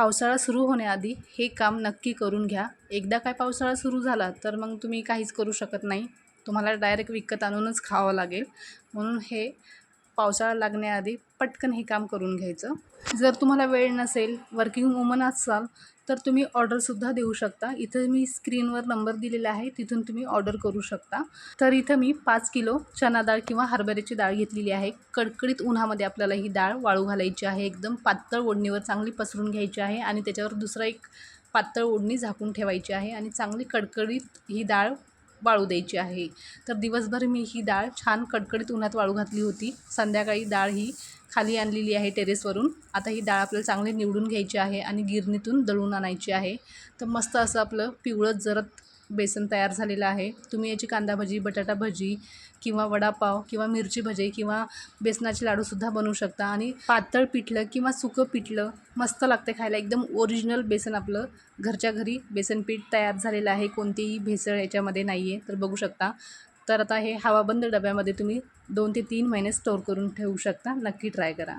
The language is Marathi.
पावसाळा सुरू होण्याआधी हे काम नक्की करून घ्या. एकदा काय पावसाळा सुरू झाला तर मग तुम्ही काहीच करू शकत नाही. तुम्हाला डायरेक्ट विकत आणूनच खावं लागेल. म्हणून हे पावसाळा लागण्याआधी पटकन हे काम करून घ्यायचं. जर तुम्हाला वेळ नसेल, वर्किंग वुमन असाल तर तुम्ही ऑर्डरसुद्धा देऊ शकता. इथं मी स्क्रीनवर नंबर दिलेला आहे, तिथून तुम्ही ऑर्डर करू शकता. तर इथं मी 5 किलो चना डाळ किंवा हरभऱ्याची डाळ घेतलेली आहे. कडकडीत उन्हामध्ये आपल्याला ही डाळ वाळू घालायची आहे. एकदम पातळ ओढणीवर चांगली पसरून घ्यायची आहे आणि त्याच्यावर दुसरा एक पातळ ओढणी झाकून ठेवायची आहे आणि चांगली कडकडीत ही डाळ वाळू द्यायची आहे. तर दिवसभर मी ही डाळ छान कडकडीत उन्हात वाळू घातली होती. संध्याकाळी डाळ ही खाली आणलेली आहे टेरेसवरून. आता ही डाळ आपल्याला चांगली निवडून घ्यायची आहे आणि गिरणीतून दळून आणायची आहे. तर मस्त असं आपलं पिवळं जरद बेसन तयार झालेलं आहे. तुम्ही याची कांदा भजी, बटाटा भजी किंवा वडापाव किंवा मिरची भजी किंवा बेसनाचे लाडूसुद्धा बनवू शकता. आणि पातळ पिठलं किंवा सुकं पिठलं मस्त लागते खायला. एकदम ओरिजिनल बेसन आपलं घरच्या घरी बेसन पीठ तयार झालेलं आहे. कोणतीही भेसळ याच्यामध्ये नाही आहे. तर बघू शकता. तर आता हे हवाबंद डब्यामध्ये तुम्ही 2 ते 3 महिने स्टोअर करून ठेवू शकता. नक्की ट्राय करा.